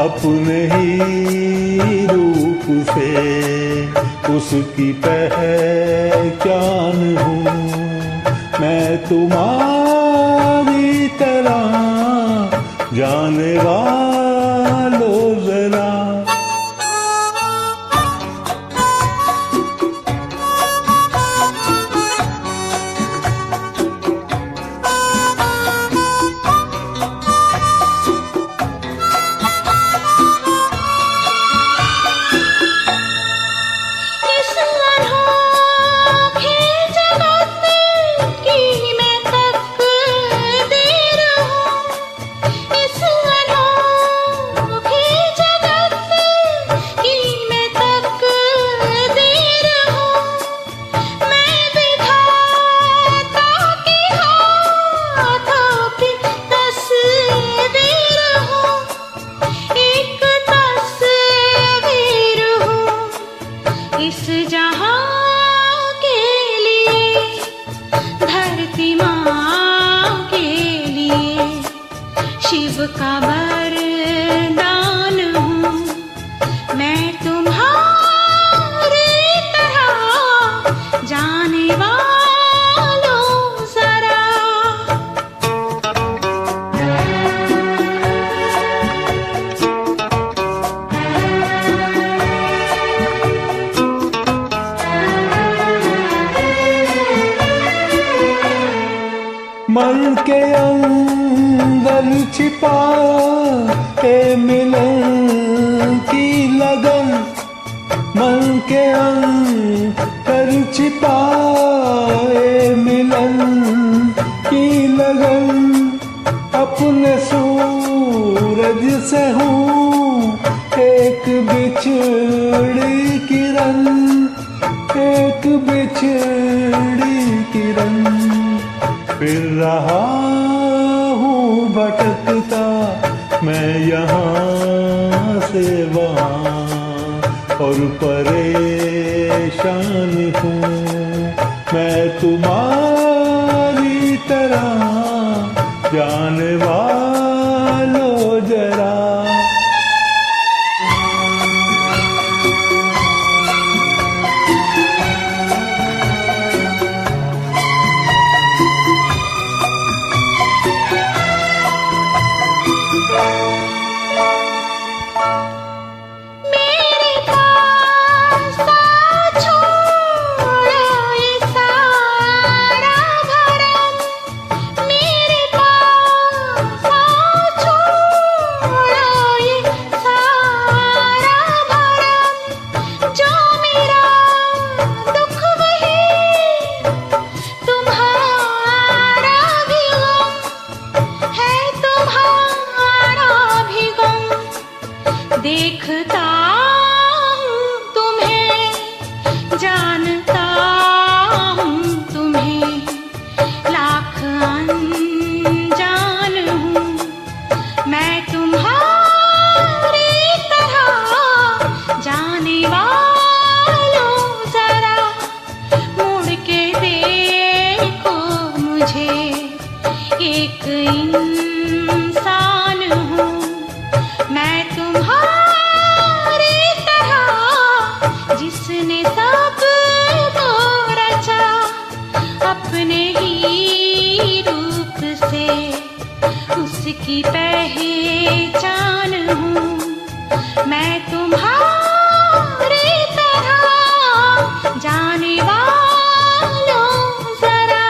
अपने ही रूप से, उसकी पहचान हूँ मैं तुम्हारी तरह, जाने वालो जरा। इस जहां के लिए, धरती माँ के लिए, शिव का वरदान हूँ मैं तुम्हारी तरह, जाने वालों जरा। मन के अंदर छिपा है मिलन की लगन, मन के अंदर छिपा है मिलन की लगन, अपने सूरज से हूँ एक बिछड़ी किरण, एक बिछड़ी किरण। फिर रहा हूँ भटकता मैं यहाँ से वहाँ, और परेशान हूँ मैं तुम्हारी तरह, जाने वालो जरा। देखता हूँ तुम्हें, जानता हूँ तुम्हें, लाख अनजान हूँ मैं तुम्हारी तरह, जाने वालों जरा। मुड़ के देखो मुझे, एक इंसान हूँ मैं तुम्हारी तरह, जिसने सब को रचा अपने ही रूप से, उसकी पहचान हूँ मैं तुम्हारी तरह, जाने वालों जरा।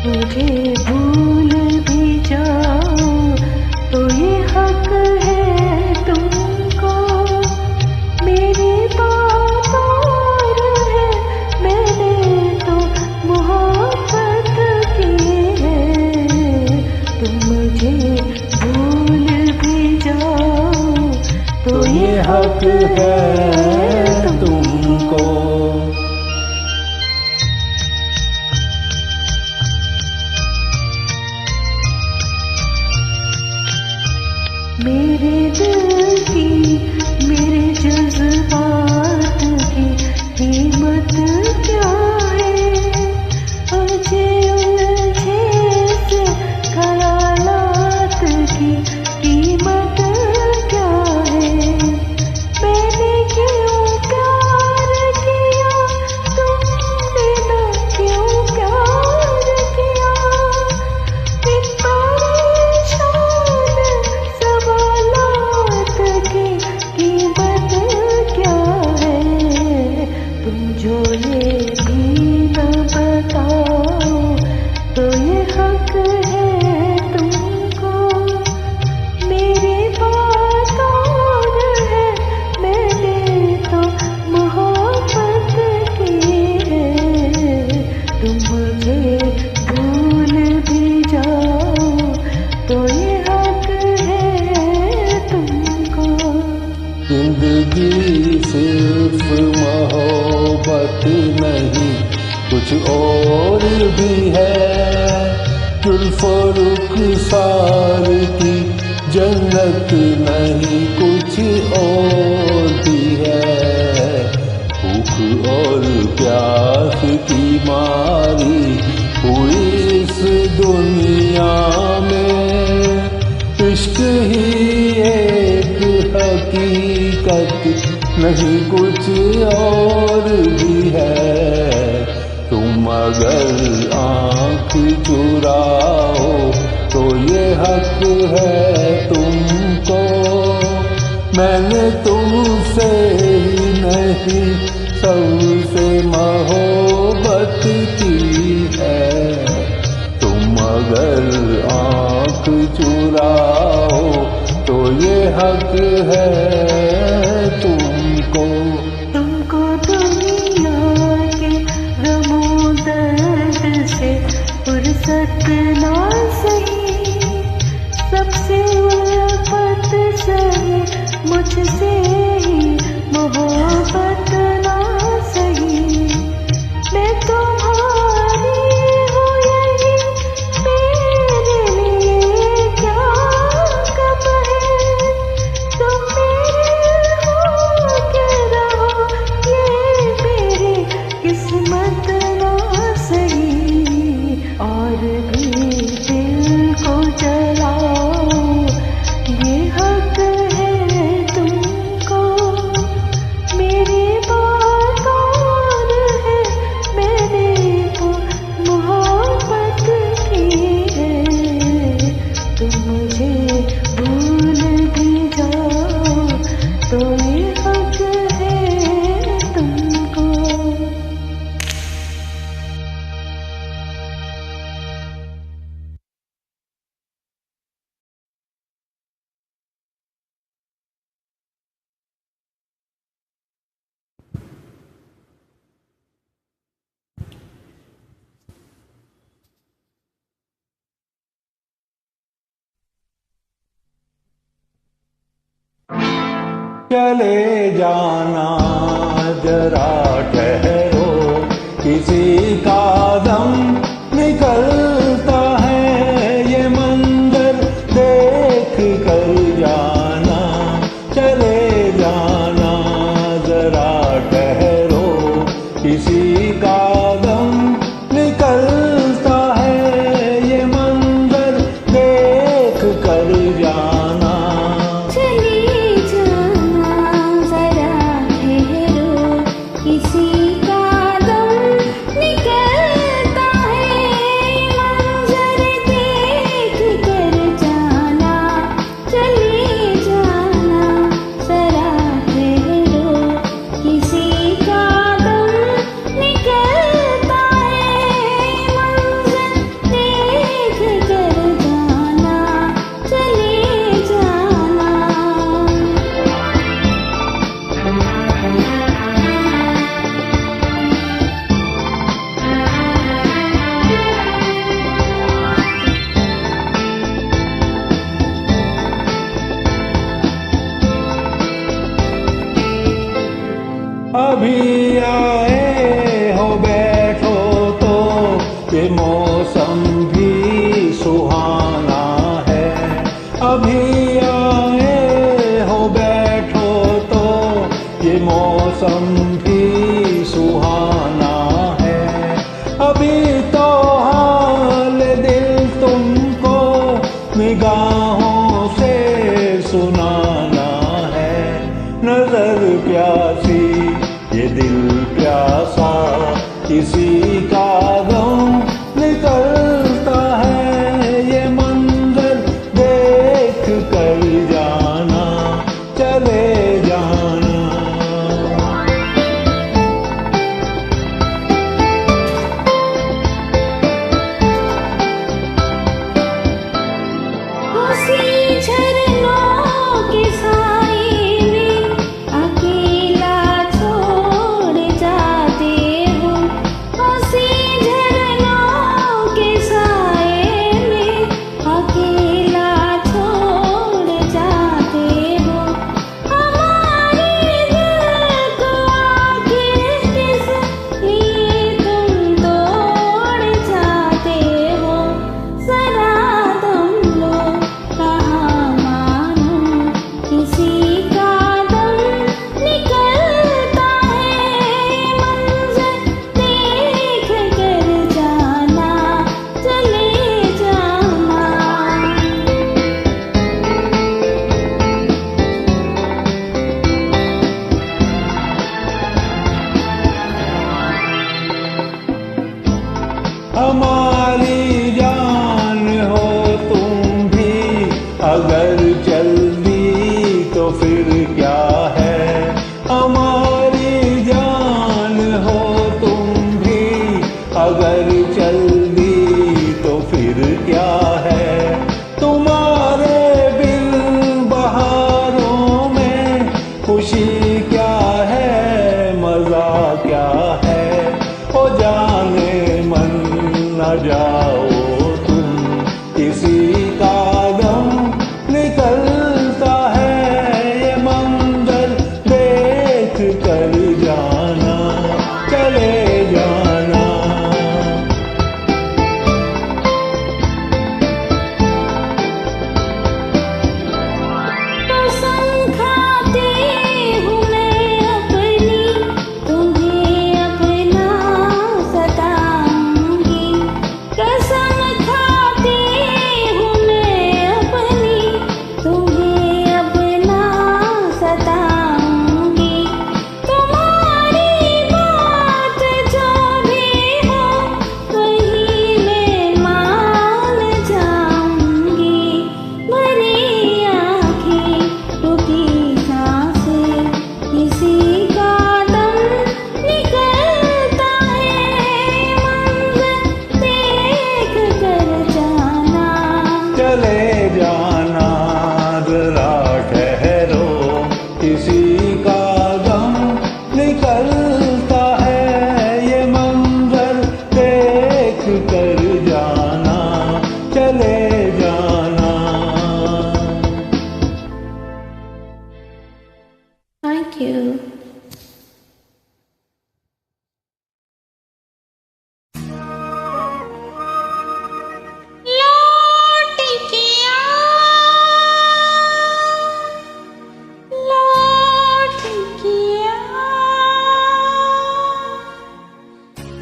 मुझे भूल भी जाओ तो ये हक है तुमको, मेरी बात और है, मैंने तो मोहब्बत की है। तुम मुझे भूल भी जाओ तो ये हक है तुमको। मेरे दिल की, मेरे जज्बात की कीमत क्या है? उलझे उलझे से ख्यालात की कीमत क्या है? मैंने क्यों प्यार किया, तुमने न क्यों प्यार किया? इन परेशान सवालात की कीमत क्या है? तुम जो ये भी न बताओ तो ये हक है तुमको। मेरी बात और है, मैंने तो मोहब्बत की है। तुम मुझे भूल भी जाओ तो ये हक है तुमको। जिंदगी सिर्फ मोहब्बत नहीं, कुछ और भी है। जुल्फो रुखसार की जन्नत नहीं, कुछ और भी है। भूख और प्यास की मारी हुई इस दुनिया में, इश्क ही एक हकीकत नहीं, कुछ और भी है। तुम अगर आँख चुराओ तो ये हक है तुमको। मैंने तुमसे ही नहीं, सबसे मोहब्बत की है। तुम अगर आँख चुराओ तो ये हक है तुमको। तुमको दुनिया के गमों दर्द से फुर्सत ना सही, सबसे उल्फत सही, मुझसे ही मोहब्बत ना सही। मैं तुम्हारी हूँ यही, मेरे लिए क्या कम है? तुम मेरे हो के रहो, ये मेरी किस्मत ना सही। और भी दिल को जलाओ, ये हक है तुमको। मेरी बात और है, मैंने तो मोहब्बत की है। तुम मुझे भूल भी जाओ तो ये हक है तुमको। चले जाना जरा ठहरो, किसी का दम निकलता है। ये मंजर देख कर जाना, चले जाना जरा ठहरो, किसी का दम निकलता है। ये मंजर देख कर जाना। अभी आए हो बैठो तो ये मौसम भी सुहाना है। अभी आए मौसम भी सुहाना है। अभी तो हाल दिल तुमको निगाहों से सुनाना है। नजर प्यासी ये दिल प्यासा, किसी का गम निकलता है। ये मंजर देख कर जाना, चले जाना। उसी झरनों के साए में अकेला छोड़ जाते हो। उसी झरनों के साए में अकेला छोड़ जाते हो। हमारे दिल को आखिर किस लिए तुम तोड़ जाते हो। जरा दम लो, कहाँ मानो, किसी का दम निकलता है। मंजर देख कर जाना, चले जाना। हमारी जान हो तुम भी, अगर चल दी तो फिर क्या है। हमारी जान हो तुम भी, अगर चल दी तो फिर क्या है। तुम्हारे बिन बहारों में खुशी क्या है, मजा क्या है। ओ जाने मन न जाओ तुम, किसी का गम निकलता है। ये मंजर देख कर जाना, चले जाना। कसम खाती हूँ मैं अपनी, तुम्हें अपना सताऊंगी। कसम खाती हूँ मैं अपनी, तुम्हें अपना सताऊंगी। तुम्हारी बात जो भी हो, वही मैं मान जाऊंगी। भरी आँखें, रुकी सांसें, किसी का दम निकलता है। मंजर देख कर जाना, चले जाना। जरा ठहरो, किसी का गम निकलता है। ये मंजर देख कर जाना, चले जाना। Thank you. लौट के आ, लौट के आ,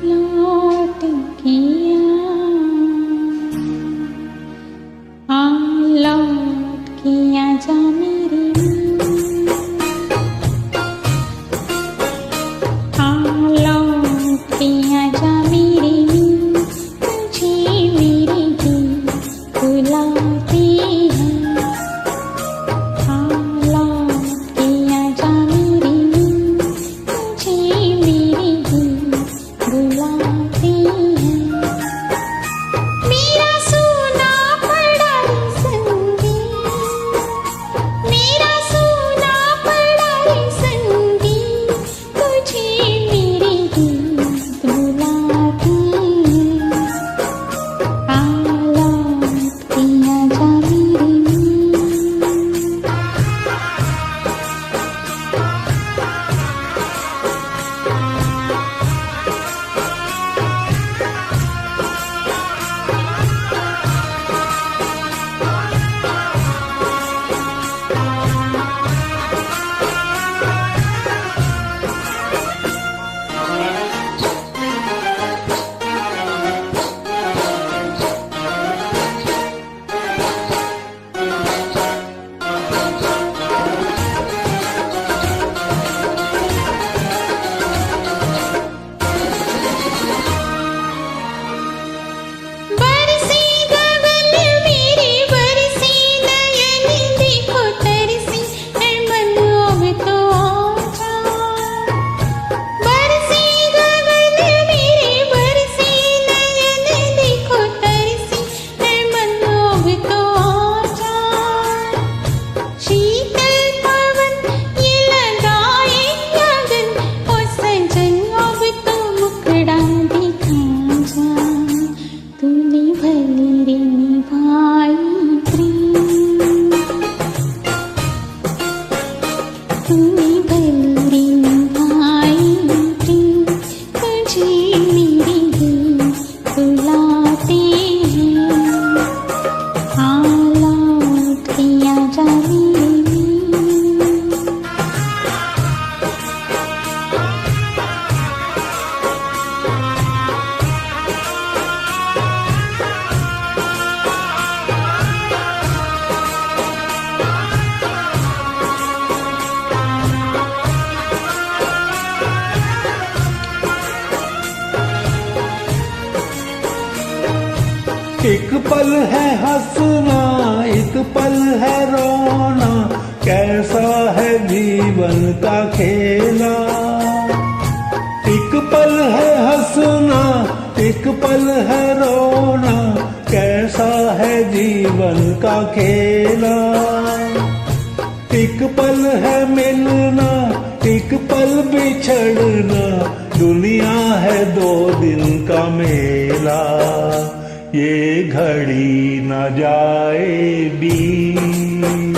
लौट के आ, हाँ लौट के आजा मेरे मन। तुम्हें बल्दी आई थी, तुझे मेरे दिल बुलाते हैं, हालात किया जाने एक पल है हंसना, एक पल है रोना, कैसा है जीवन का खेला। एक पल है हंसना, एक पल है रोना, कैसा है जीवन का खेला। एक पल है मिलना, एक पल बिछड़ना, दुनिया है दो दिन का मेला। ये घड़ी न जाए बीत,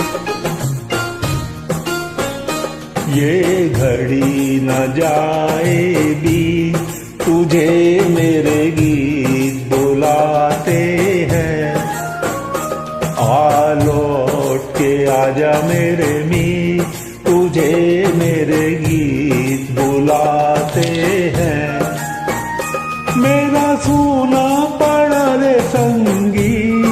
ये घड़ी न जाए बीत, तुझे मेरे गीत बुलाते हैं। आ लौट के आजा मेरे मीत, तुझे मेरे गीत बुलाते हैं। मेरा सूना पड़ा रे संगीत,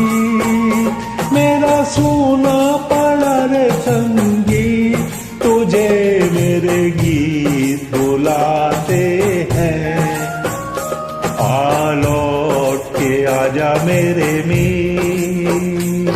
मेरा सूना पड़ा रे संगीत, तुझे मेरे गीत बुलाते हैं। आ लौट के आजा मेरे मीत।